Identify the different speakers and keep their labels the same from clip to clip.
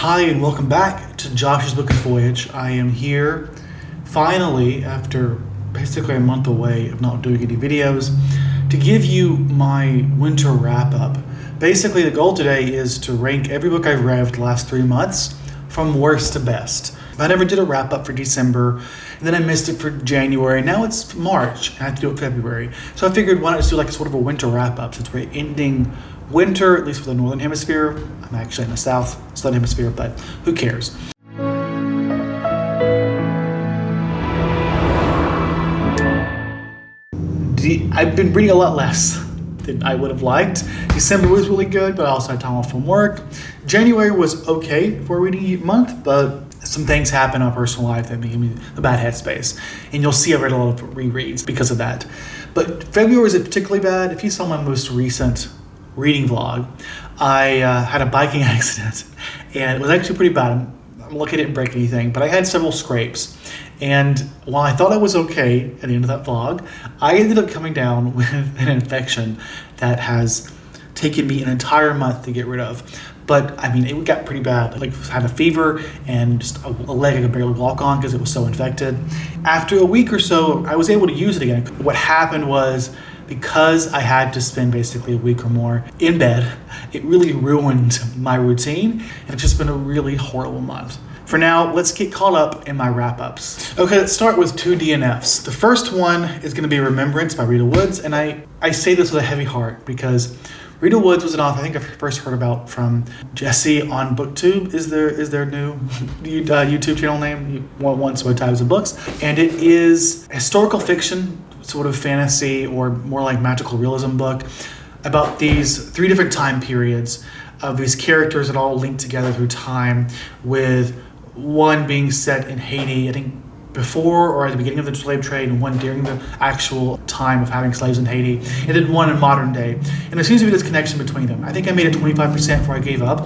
Speaker 1: Hi and welcome back to Josh's Book of Voyage. I am here finally after basically a month away of not doing any videos to give you my winter wrap up. Basically the goal today is to rank every book I've read for the last 3 months from worst to best. I never did a wrap up for December, and then I missed it for January. Now it's March and I have to do it February. So I figured why not just do like a sort of a winter wrap up since we're ending winter, at least for the Northern Hemisphere. I'm actually in the Southern Hemisphere, but who cares? I've been reading a lot less than I would have liked. December was really good, but I also had time off from work. January was okay for a reading month, but some things happened in my personal life that made me a bad headspace. And you'll see I read a lot of rereads because of that. But February was particularly bad. If you saw my most recent reading vlog, I had a biking accident and it was actually pretty bad. I'm lucky I didn't break anything, but I had several scrapes. And while I thought I was okay at the end of that vlog, I ended up coming down with an infection that has taken me an entire month to get rid of. But I mean, it got pretty bad. I had a fever and just a leg I could barely walk on because it was so infected. After a week or so, I was able to use it again. What happened was, because I had to spend basically a week or more in bed, it really ruined my routine, and it's just been a really horrible month. For now, let's get caught up in my wrap-ups. Okay, let's start with 2 DNFs. The first one is going to be Remembrance by Rita Woods, and I say this with a heavy heart because Rita Woods was an author I think I first heard about from Jesse on BookTube is their new YouTube channel name, once what types of books, and it is historical fiction, sort of fantasy or more like magical realism book about these 3 different time periods of these characters that all link together through time, with one being set in Haiti, I think before or at the beginning of the slave trade, and one during the actual time of having slaves in Haiti, and then one in modern day. And there seems to be this connection between them. I think I made it 25% before I gave up.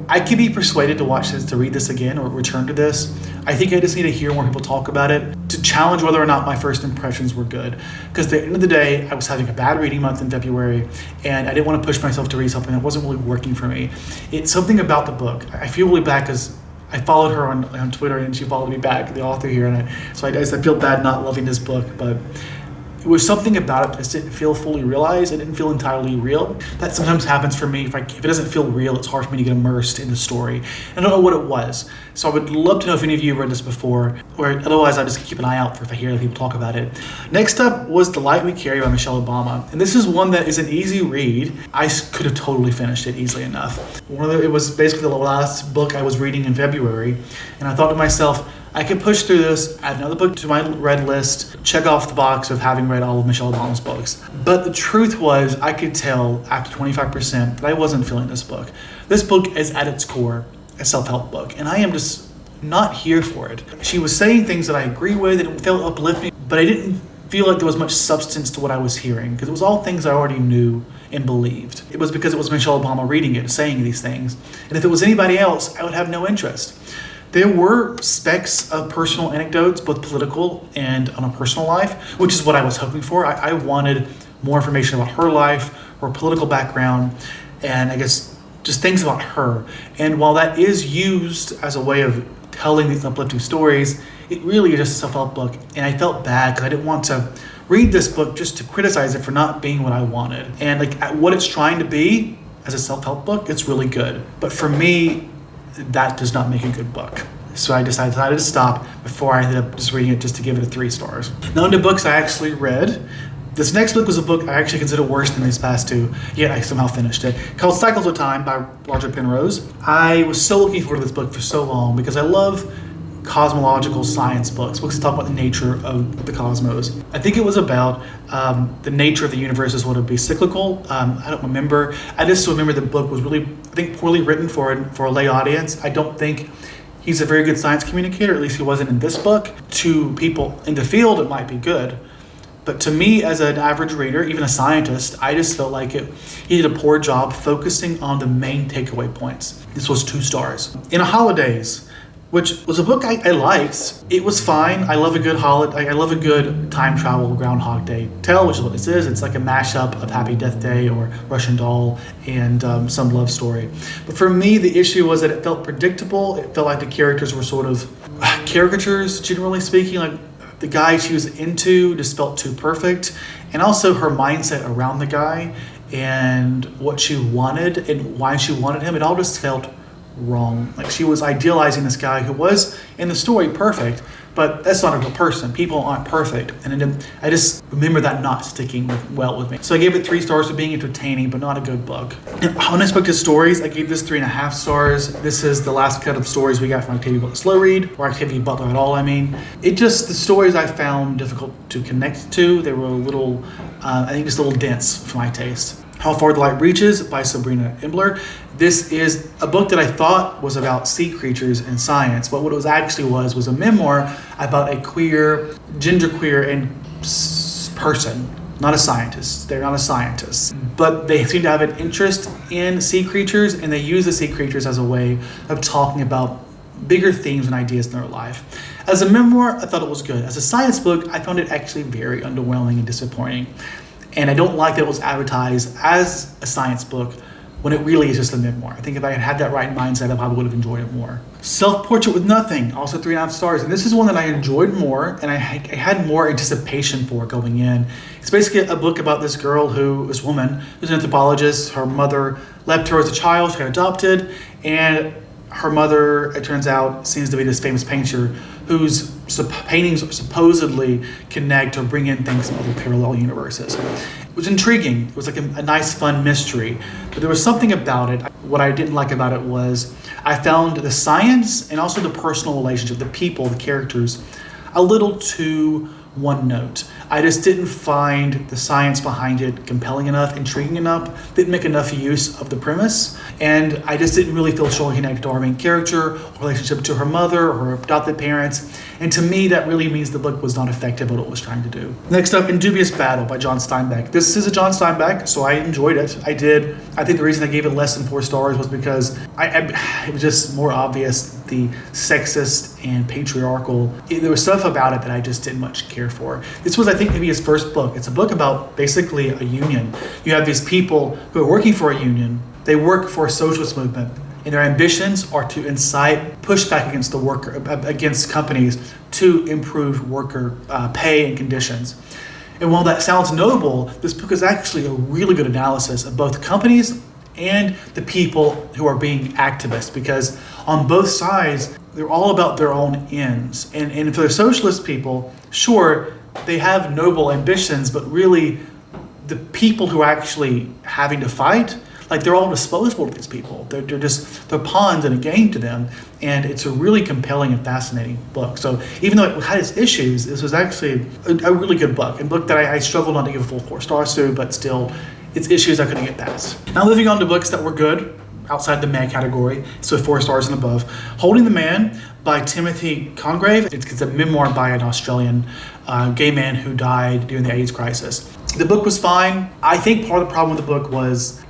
Speaker 1: I could be persuaded to watch this, to read this again or return to this. I think I just need to hear more people talk about it to challenge whether or not my first impressions were good. Because at the end of the day, I was having a bad reading month in February, and I didn't want to push myself to read something that wasn't really working for me. It's something about the book. I feel really bad because I followed her on Twitter and she followed me back, the author here, and I feel bad not loving this book, but it was something about it that just didn't feel fully realized. It didn't feel entirely real. That sometimes happens for me. If it doesn't feel real, it's hard for me to get immersed in the story. I don't know what it was. So I would love to know if any of you have read this before, or otherwise I'll just keep an eye out for if I hear other people talk about it. Next up was The Light We Carry by Michelle Obama. And this is one that is an easy read. I could have totally finished it easily enough. It was basically the last book I was reading in February. And I thought to myself, I could push through this, add another book to my read list, check off the box of having read all of Michelle Obama's books. But the truth was, I could tell after 25% that I wasn't feeling this book. This book is at its core a self-help book, and I am just not here for it. She was saying things that I agree with, and it felt uplifting, but I didn't feel like there was much substance to what I was hearing, because it was all things I already knew and believed. It was because it was Michelle Obama reading it, saying these things. And if it was anybody else, I would have no interest. There were specks of personal anecdotes, both political and on a personal life, which is what I was hoping for. I wanted more information about her life, her political background, and I guess just things about her. And while that is used as a way of telling these uplifting stories, it really is just a self-help book. And I felt bad because I didn't want to read this book just to criticize it for not being what I wanted. And at what it's trying to be as a self-help book, it's really good. But for me, that does not make a good book. So I decided to stop before I ended up just reading it just to give it 3 stars. Now into books I actually read. This next book was a book I actually consider worse than these past 2, yet I somehow finished it, called Cycles of Time by Roger Penrose. I was so looking forward to this book for so long because I love cosmological science books that talk about the nature of the cosmos. I think it was about the nature of the universe is what would be cyclical. I don't remember. I just remember the book was really, I think, poorly written for a lay audience. I don't think he's a very good science communicator, at least he wasn't in this book. To people in the field, it might be good. But to me, as an average reader, even a scientist, I just felt like he did a poor job focusing on the main takeaway points. This was 2 stars. In a Holidays which was a book I liked. It was fine. I love a good holiday. I love a good time travel Groundhog Day tale, which is what this is. It's like a mashup of Happy Death Day or Russian Doll and some love story. But for me, the issue was that it felt predictable. It felt like the characters were sort of caricatures, generally speaking. Like the guy she was into just felt too perfect. And also her mindset around the guy and what she wanted and why she wanted him, it all just felt wrong. Like she was idealizing this guy who was in the story perfect, but that's not a real person. People aren't perfect. And I just remember that not sticking well with me. So I gave it 3 stars for being entertaining, but not a good book. Unexpected Stories, I gave this 3.5 stars. This is the last cut of stories we got from Octavia Butler Slow Read, or Octavia Butler at all, I mean. The stories I found difficult to connect to. They were a little, I think just a little dense for my taste. How Far the Light Reaches by Sabrina Embler. This is a book that I thought was about sea creatures and science, but what it was actually was a memoir about a genderqueer and person, not a scientist. They're not a scientist, but they seem to have an interest in sea creatures, and they use the sea creatures as a way of talking about bigger themes and ideas in their life. As a memoir, I thought it was good. As a science book, I found it actually very underwhelming and disappointing. And I don't like that it was advertised as a science book when it really is just a memoir. I think if I had had that right mindset, I probably would have enjoyed it more. Self-Portrait with Nothing, also 3.5 stars. And this is one that I enjoyed more, and I had more anticipation for going in. It's basically a book about this woman who's an anthropologist. Her mother left her as a child, she got adopted, and her mother, it turns out, seems to be this famous painter whose paintings supposedly connect or bring in things from other parallel universes. It was intriguing. It was like a nice, fun mystery. But there was something about it. What I didn't like about it was I found the science and also the personal relationship, the people, the characters, a little too one note. I just didn't find the science behind it compelling enough, intriguing enough, didn't make enough use of the premise, and I just didn't really feel strongly connected to our main character, relationship to her mother or her adopted parents, and to me that really means the book was not effective at what it was trying to do. Next up, In Dubious Battle by John Steinbeck. This is a John Steinbeck, so I enjoyed it. I think the reason I gave it less than 4 stars was because it was just more obvious the sexist and patriarchal. There was stuff about it that I just didn't much care for. This was, I think, maybe his first book. It's a book about basically a union. You have these people who are working for a union. They work for a socialist movement, and their ambitions are to incite pushback against companies to improve worker pay and conditions. And while that sounds noble, this book is actually a really good analysis of both companies and the people who are being activists, because on both sides, they're all about their own ends. And for the socialist people, sure, they have noble ambitions, but really the people who are actually having to fight, like they're all disposable to these people. They're pawns in a game to them. And it's a really compelling and fascinating book. So even though it had its issues, this was actually a really good book. A book that I struggled not to give a full 4 stars to, but still, its issues I couldn't get past. Now moving on to books that were good, outside the meh category, so 4 stars and above. Holding the Man by Timothy Congreve. It's a memoir by an Australian gay man who died during the AIDS crisis. The book was fine. I think part of the problem with the book was,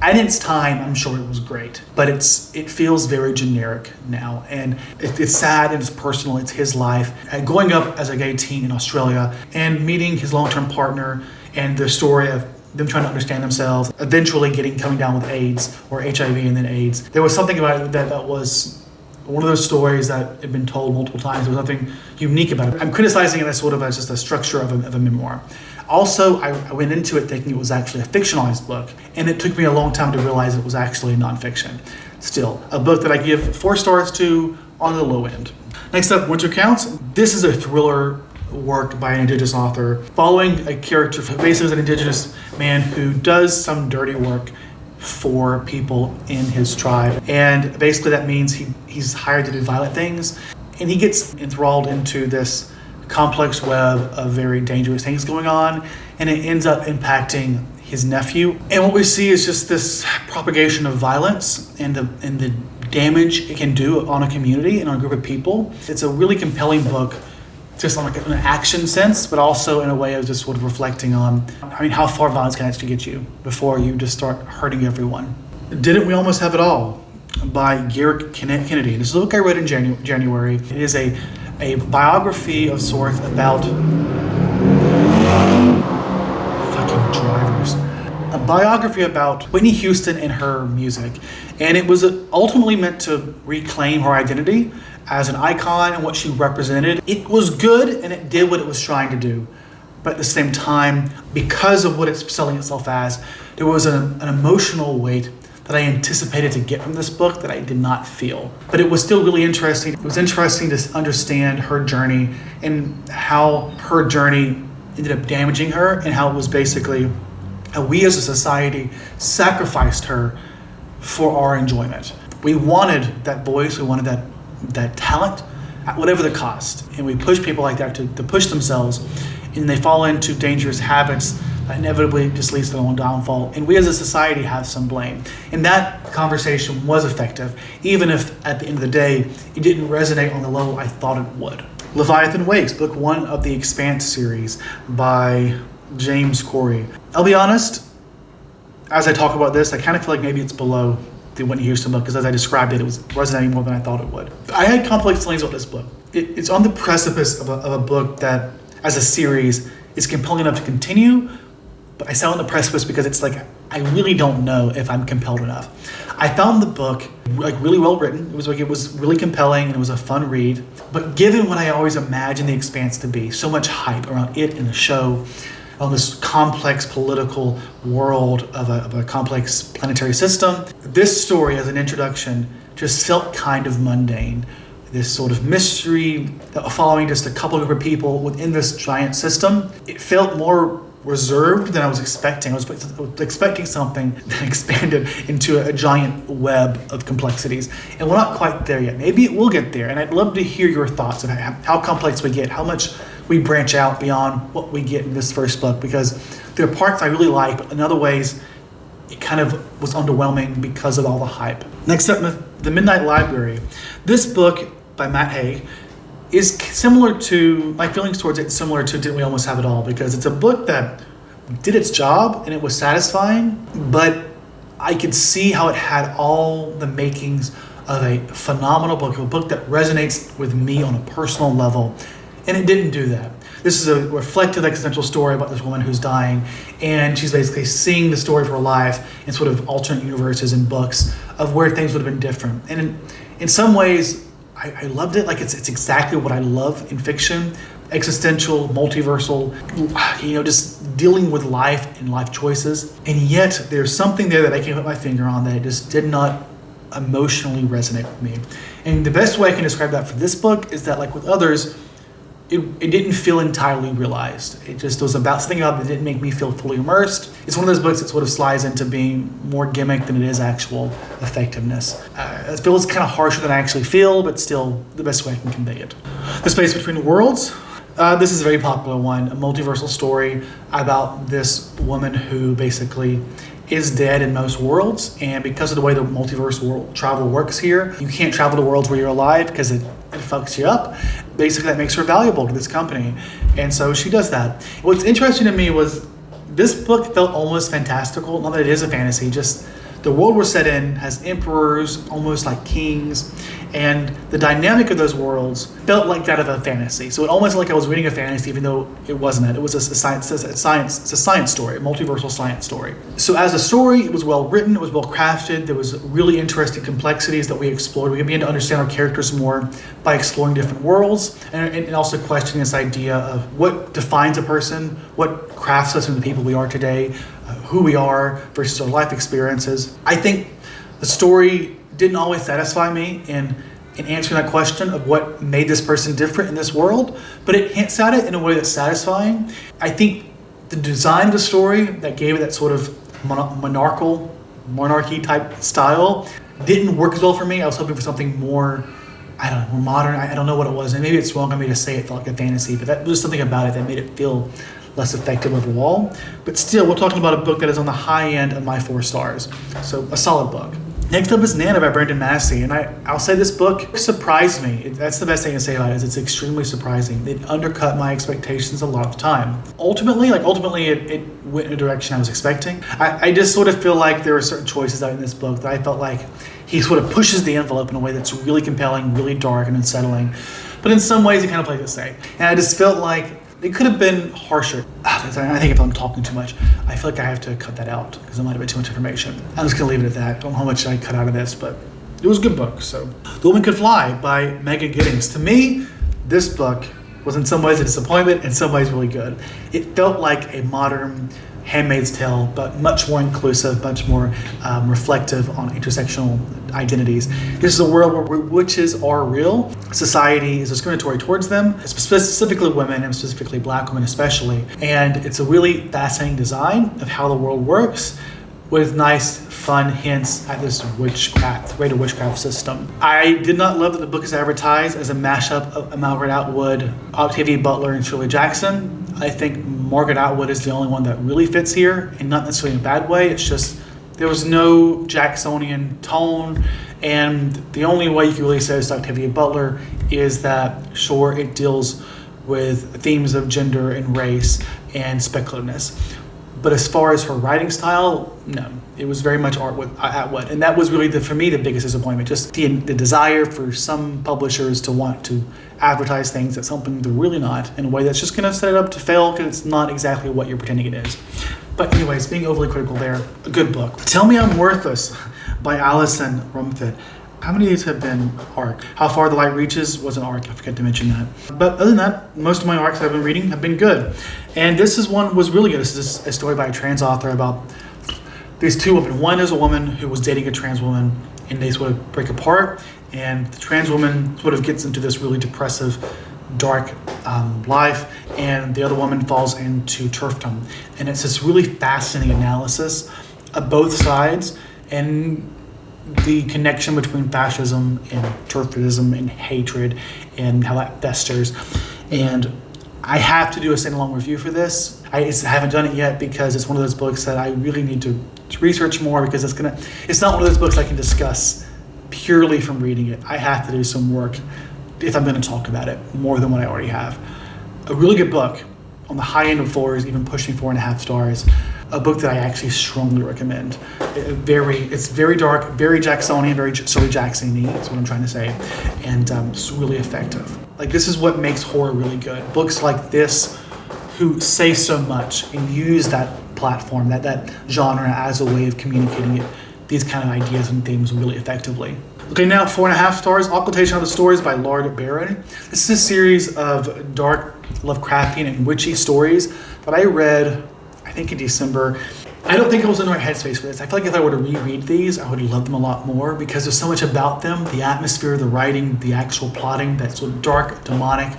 Speaker 1: at its time, I'm sure it was great, but it feels very generic now, and it's sad and it's personal. It's his life, and growing up as a gay teen in Australia and meeting his long-term partner, and the story of them trying to understand themselves, eventually coming down with AIDS or HIV and then AIDS. There was something about it that was one of those stories that had been told multiple times. There was nothing unique about it. I'm criticizing it as sort of as just a structure of a memoir. Also, I went into it thinking it was actually a fictionalized book, and it took me a long time to realize it was actually nonfiction. Still, a book that I give 4 stars to on the low end. Next up, Winter Counts. This is a thriller work by an Indigenous author, following a character who basically is an Indigenous man who does some dirty work for people in his tribe. And basically that means he's hired to do violent things, and he gets enthralled into this complex web of very dangerous things going on, and it ends up impacting his nephew. And what we see is just this propagation of violence and the damage it can do on a community and on a group of people. It's a really compelling book, just on an action sense, but also in a way of just sort of reflecting on, how far violence can actually get you before you just start hurting everyone. Didn't We Almost Have It All? by Garrick Kennedy. This is a book I read in January. It is a biography of sorts about fucking drivers. A biography about Whitney Houston and her music. And it was ultimately meant to reclaim her identity as an icon and what she represented. It was good and it did what it was trying to do. But at the same time, because of what it's selling itself as, there was an emotional weight that I anticipated to get from this book that I did not feel. But it was still really interesting. It was interesting to understand her journey and how her journey ended up damaging her, and how it was basically how we as a society sacrificed her for our enjoyment. We wanted that voice, we wanted that talent at whatever the cost. And we push people like that to push themselves, and they fall into dangerous habits that inevitably just leads to their own downfall. And we as a society have some blame. And that conversation was effective, even if at the end of the day, it didn't resonate on the level I thought it would. Leviathan Wakes, book 1 of the Expanse series by James Corey. I'll be honest, as I talk about this, I kind of feel like maybe it's below the Whitney Houston book, because as I described it, it was resonating more than I thought it would. I had complex feelings about this book. It's on the precipice of a book that, as a series, is compelling enough to continue, but I say on the precipice because it's like, I really don't know if I'm compelled enough. I found the book really well written. It was really compelling and it was a fun read. But given what I always imagined The Expanse to be, so much hype around it and the show, on this complex political world of a complex planetary system, this story as an introduction just felt kind of mundane. This sort of mystery following just a couple group of people within this giant system. It felt more reserved than I was expecting. I was expecting something that expanded into a giant web of complexities. And we're not quite there yet. Maybe it will get there. And I'd love to hear your thoughts on how complex we get, how much we branch out beyond what we get in this first book, because there are parts I really like, but in other ways, it kind of was underwhelming because of all the hype. Next up, The Midnight Library. This book by Matt Haig is similar to, my feelings towards it similar to Didn't We Almost Have It All, because it's a book that did its job and it was satisfying, but I could see how it had all the makings of a phenomenal book, a book that resonates with me on a personal level, and it didn't do that. This is a reflective existential story about this woman who's dying, and she's basically seeing the story of her life in sort of alternate universes and books of where things would have been different. And in some ways, I loved it. Like it's exactly what I love in fiction: existential, multiversal, just dealing with life and life choices. And yet there's something there that I can't put my finger on that just did not emotionally resonate with me. And the best way I can describe that for this book is that, like with others, it didn't feel entirely realized. It just was about something about it that didn't make me feel fully immersed. It's one of those books that sort of slides into being more gimmick than it is actual effectiveness. It feels kind of harsher than I actually feel, but still the best way I can convey it. The Space Between Worlds. This is a very popular one, a multiversal story about this woman who basically is dead in most worlds, and because of the way the multiverse world travel works here, you can't travel to worlds where you're alive because it fucks you up. Basically, that makes her valuable to this company, and so she does that. What's interesting to me was this book felt almost fantastical. Not that it is a fantasy, just the world we're set in has emperors, almost like kings, and the dynamic of those worlds felt like that of a fantasy. So it almost felt like I was reading a fantasy, even though it wasn't that. It was a science story, a multiversal science story. So as a story, it was well written, it was well crafted. There was really interesting complexities that we explored. We began to understand our characters more by exploring different worlds, and also questioning this idea of what defines a person, what crafts us into the people we are today, who we are versus our life experiences. I think the story didn't always satisfy me in answering that question of what made this person different in this world, but it hints at it in a way that's satisfying. I think the design of the story that gave it that sort of monarchy type style didn't work as well for me. I was hoping for something more, more modern. I don't know what it was, and maybe it's wrong of me to say it felt like a fantasy, but that was something about it that made it feel less effective overall. But still, we're talking about a book that is on the high end of my 4 stars. So a solid book. Next up is Nana by Brandon Massey, and I'll say this book surprised me. That's the best thing I can say about it, is it's extremely surprising. It undercut my expectations a lot of the time. Ultimately, it went in a direction I was expecting. I just sort of feel like there were certain choices out in this book that I felt like He sort of pushes the envelope in a way that's really compelling, really dark and unsettling. But in some ways, he kind of plays it safe. And I just felt like it could have been harsher. I think if I'm talking too much, I feel like I have to cut that out because it might have been too much information. I'm just going to leave it at that. I don't know how much I cut out of this, but it was a good book. So, The Woman Could Fly by Megan Giddings. To me, this book was in some ways a disappointment, in some ways really good. It felt like a modern Handmaid's Tale, but much more inclusive, much more reflective on intersectional identities. This is a world where witches are real. Society is discriminatory towards them, specifically women, and specifically Black women especially. And it's a really fascinating design of how the world works, with nice, fun hints at this greater witchcraft system. I did not love that the book is advertised as a mashup of Margaret Atwood, Octavia Butler, and Shirley Jackson. I think Margaret Atwood is the only one that really fits here, and not necessarily in a bad way. It's just there was no Jacksonian tone, and the only way you can really say it's Octavia Butler is that, sure, it deals with themes of gender and race and speculativeness. But as far as her writing style, no. It was very much Atwood. And that was really, for me, the biggest disappointment. Just the desire for some publishers to want to advertise things as something they're really not, in a way that's just going to set it up to fail because it's not exactly what you're pretending it is. But anyways, being overly critical there, a good book. Tell Me I'm Worthless by Alison Rumfitt. How many of these have been ARC? How Far the Light Reaches was an ARC, I forgot to mention that. But other than that, most of my ARCs I've been reading have been good. And this was really good. This is a story by a trans author about these two women. One is a woman who was dating a trans woman, and they sort of break apart, and the trans woman sort of gets into this really depressive, dark life, and the other woman falls into turfdom. And it's this really fascinating analysis of both sides, and the connection between fascism and turfism and hatred and how that festers. And I have to do a standalone review for this. I haven't done it yet because it's one of those books that I really need to research more, because it's not one of those books I can discuss purely from reading it. I have to do some work if I'm going to talk about it more than what I already have. A really good book, on the high end of 4s, even pushing 4.5 stars. A book that I actually strongly recommend. It's very dark, very Jacksonian, very Shirley Jackson-y, that's what I'm trying to say, and it's really effective. Like, this is what makes horror really good. Books like this, who say so much and use that platform, that genre as a way of communicating these kind of ideas and themes really effectively. Okay, now 4.5 stars, Occultation of the Stories by Lard Barron. This is a series of dark Lovecraftian and witchy stories that I read, I think, in December. I don't think I was in the right headspace for this. I feel like if I were to reread these, I would love them a lot more, because there's so much about them, the atmosphere, the writing, the actual plotting, that sort of dark, demonic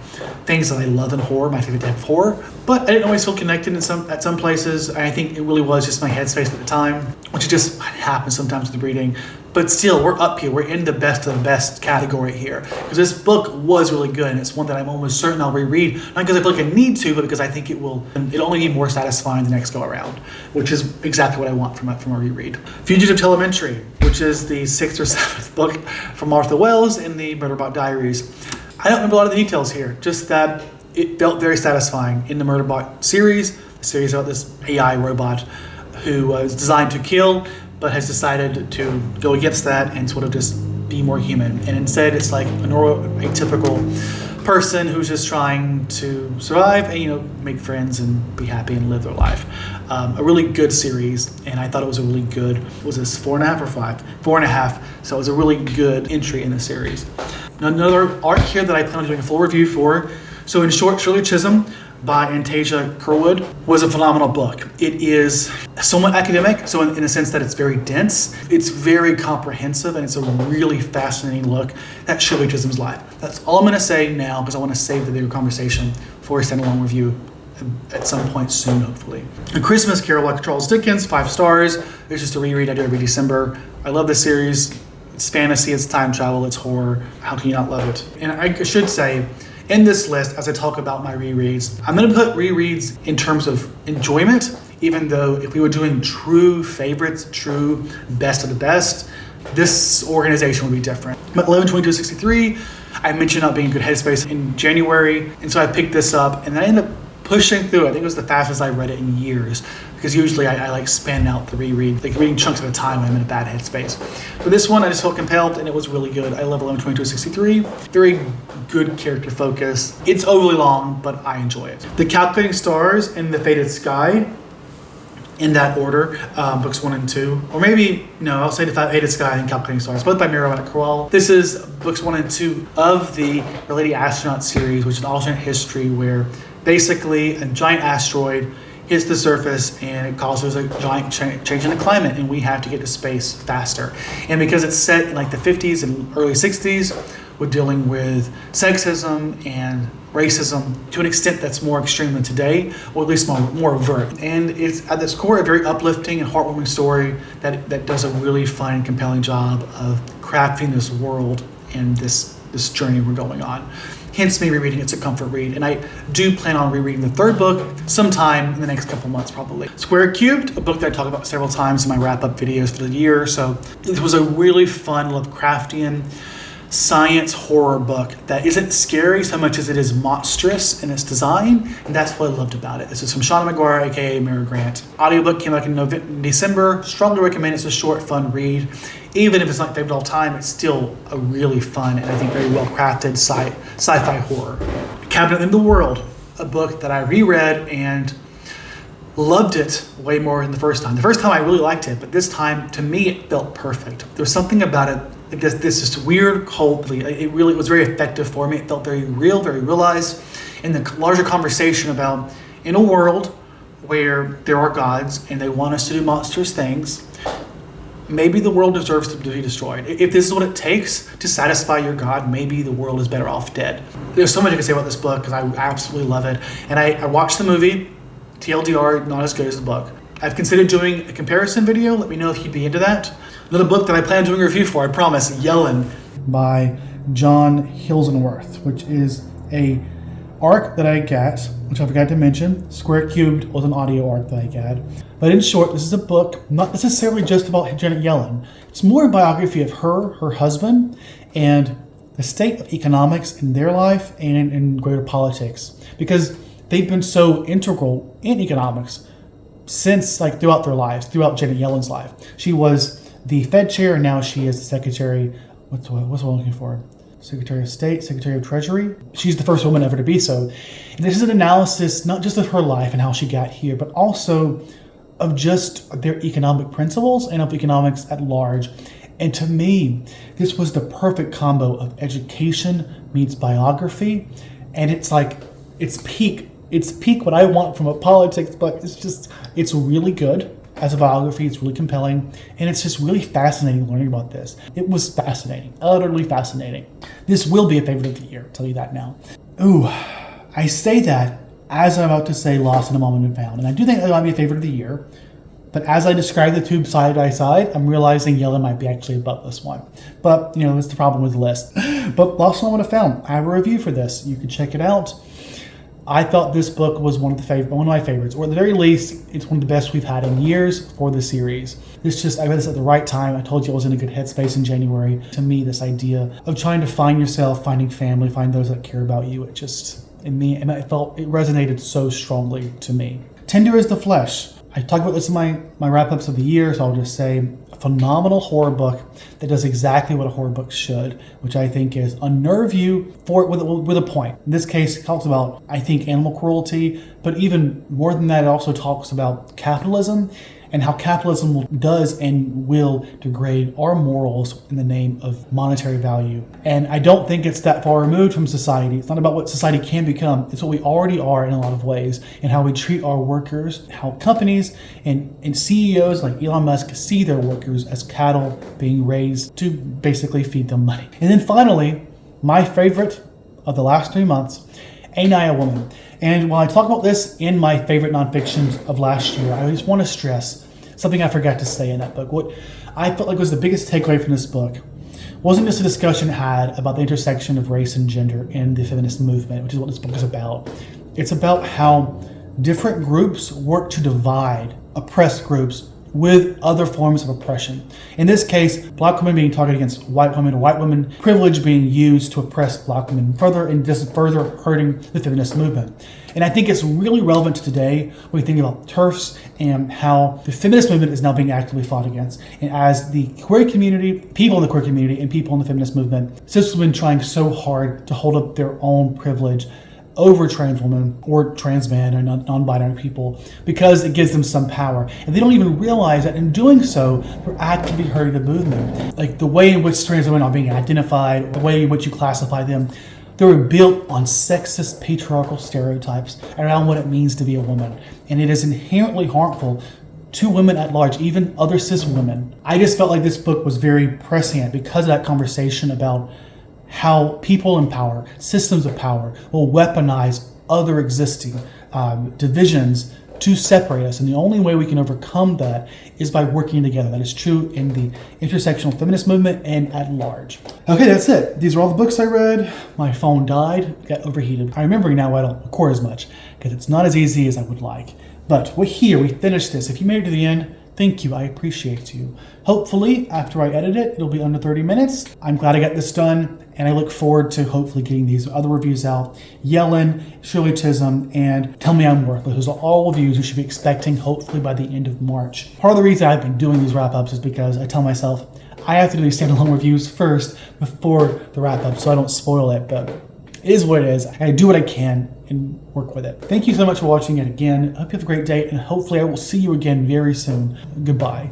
Speaker 1: things that I love in horror, my favorite type of horror. But I didn't always feel connected at some places. I think it really was just my headspace at the time, which just happens sometimes with reading. But still, we're up here. We're in the best of the best category here. Because this book was really good, and it's one that I'm almost certain I'll reread. Not because I feel like I need to, but because I think it'll only be more satisfying the next go around, which is exactly what I want from a reread. Fugitive Telemetry, which is the 6th or 7th book from Martha Wells in the Murderbot Diaries. I don't remember a lot of the details here, just that it felt very satisfying in the Murderbot series, the series about this AI robot who was designed to kill, but has decided to go against that and sort of just be more human. And instead, it's like a typical person who's just trying to survive and, make friends and be happy and live their life. A really good series, and I thought it was a really good, was this 4.5 or 5? 4.5, so it was a really good entry in the series. Now, another arc here that I plan on doing a full review for. So in short, Shirley Chisholm by Antasia Curwood was a phenomenal book. It is somewhat academic, so in the sense that it's very dense, it's very comprehensive, and it's a really fascinating look at Shirley Chisholm's life. That's all I'm going to say now, because I want to save the bigger conversation for a standalone review at some point soon, hopefully. A Christmas Carol by Charles Dickens, 5 stars. It's just a reread I do every December. I love this series. It's fantasy, it's time travel, it's horror. How can you not love it? And I should say, in this list, as I talk about my rereads, I'm going to put rereads in terms of enjoyment, even though if we were doing true favorites, true best of the best, this organization would be different. But 11/22/63, I mentioned not being in good headspace in January, and so I picked this up, and then I ended up pushing through. I think it was the fastest I read it in years. because usually I like span out the reread, like reading chunks at a time when I'm in a bad headspace. But this one I just felt compelled, and it was really good. I love 11/22/63. Very good character focus. It's overly long, but I enjoy it. The Calculating Stars and The Faded Sky, in that order, books 1 and 2. Or maybe, no, I'll say The Faded Sky and Calculating Stars, both by Mira Crowell. This is books 1 and 2 of the Lady Astronaut series, which is an alternate history where basically a giant asteroid hits the surface and it causes a giant change in the climate, and we have to get to space faster. And because it's set in like the 50s and early 60s, we're dealing with sexism and racism to an extent that's more extreme than today, or at least more overt. And it's at its core a very uplifting and heartwarming story that does a really fun and compelling job of crafting this world and this journey we're going on. Hence me rereading it's a comfort read, and I do plan on rereading the third book sometime in the next couple months probably. Square Cubed, a book that I talk about several times in my wrap-up videos for the year. So it was a really fun Lovecraftian science horror book that isn't scary so much as it is monstrous in its design, and that's what I loved about it. This is from Shauna McGuire, aka Mira Grant. Audiobook came out in December. Strongly recommend. It's a short, fun read. Even if it's not favorite all time, it's still a really fun and I think very well crafted sci-fi horror. Cabinet in the World, a book that I reread and loved it way more than the first time. The first time I really liked it, but this time to me it felt perfect. There's something about it. This just weird, cold. It really was very effective for me. It felt very real, very realized. And the larger conversation about in a world where there are gods and they want us to do monstrous things, maybe the world deserves to be destroyed. If this is what it takes to satisfy your god, maybe the world is better off dead. There's so much I can say about this book because I absolutely love it. And I watched the movie. TLDR, not as good as the book. I've considered doing a comparison video. Let me know if you'd be into that. Another book that I plan on doing a review for, I promise, Yellen by John Hilsenworth, which is a arc that I got, which I forgot to mention. Square Cubed was an audio arc that I got. But in short, this is a book not necessarily just about Janet Yellen. It's more a biography of her husband, and the state of economics in their life and in greater politics. Because they've been so integral in economics since, like, throughout their lives, throughout Janet Yellen's life. She was the Fed chair, and now she is the Secretary, what's what I'm looking for? Secretary of State, Secretary of Treasury. She's the first woman ever to be so. And this is an analysis not just of her life and how she got here, but also of just their economic principles and of economics at large. And to me, this was the perfect combo of education meets biography. And it's like, it's peak what I want from a politics book. It's really good as a biography. It's really compelling, and it's just really fascinating learning about this. It was fascinating, utterly fascinating. This will be a favorite of the year, I'll tell you that now. Ooh, I say that as I'm about to say Lost in a Moment and Found, and I do think that might be a favorite of the year, but as I describe the two side by side, I'm realizing Yellen might be actually above this one. But, that's the problem with the list. But Lost in a Moment and Found, I have a review for this. You can check it out. I thought this book was one of my favorites, or at the very least, it's one of the best we've had in years for the series. I read this at the right time. I told you I was in a good headspace in January. To me, this idea of trying to find yourself, finding family, find those that care about you, it resonated so strongly to me. Tender is the Flesh. I talked about this in my wrap-ups of the year, so I'll just say a phenomenal horror book that does exactly what a horror book should, which I think is unnerve you with a point. In this case, it talks about, I think, animal cruelty, but even more than that, it also talks about capitalism and how capitalism does and will degrade our morals in the name of monetary value. And I don't think it's that far removed from society. It's not about what society can become. It's what we already are in a lot of ways, and how we treat our workers, how companies and CEOs like Elon Musk see their workers as cattle being raised to basically feed them money. And then finally, my favorite of the last 3 months, A Naya Woman. And while I talk about this in my favorite nonfictions of last year, I just want to stress something I forgot to say in that book. What I felt like was the biggest takeaway from this book wasn't just a discussion had about the intersection of race and gender in the feminist movement, which is what this book is about. It's about how different groups work to divide oppressed groups
Speaker 2: with other forms of oppression. In this case, black women being targeted against white women, or white women privilege being used to oppress black women further, and just further hurting the feminist movement. And I think it's really relevant to today when we think about TERFs and how the feminist movement is now being actively fought against. And as the queer community, people in the queer community, and people in the feminist movement, cis women trying so hard to hold up their own privilege over trans women or trans men or non-binary people because it gives them some power. And they don't even realize that in doing so, they're actively hurting the movement. Like the way in which trans women are being identified, the way in which you classify them, they were built on sexist, patriarchal stereotypes around what it means to be a woman. And it is inherently harmful to women at large, even other cis women. I just felt like this book was very prescient because of that conversation about how people in power, systems of power, will weaponize other existing divisions to separate us. And the only way we can overcome that is by working together. That is true in the intersectional feminist movement and at large. Okay, that's it. These are all the books I read. My phone died, got overheated. I'm remembering now why I don't record as much, because it's not as easy as I would like. But we're here, we finished this. If you made it to the end, thank you, I appreciate you. Hopefully, after I edit it, it'll be under 30 minutes. I'm glad I got this done, and I look forward to hopefully getting these other reviews out. Yellen, Shirley Chisholm, and Tell Me I'm Worthless. Those are all reviews you should be expecting hopefully by the end of March. Part of the reason I've been doing these wrap-ups is because I tell myself I have to do these standalone reviews first before the wrap-up so I don't spoil it, but it is what it is. I do what I can and work with it. Thank you so much for watching it again. I hope you have a great day, and hopefully I will see you again very soon. Goodbye.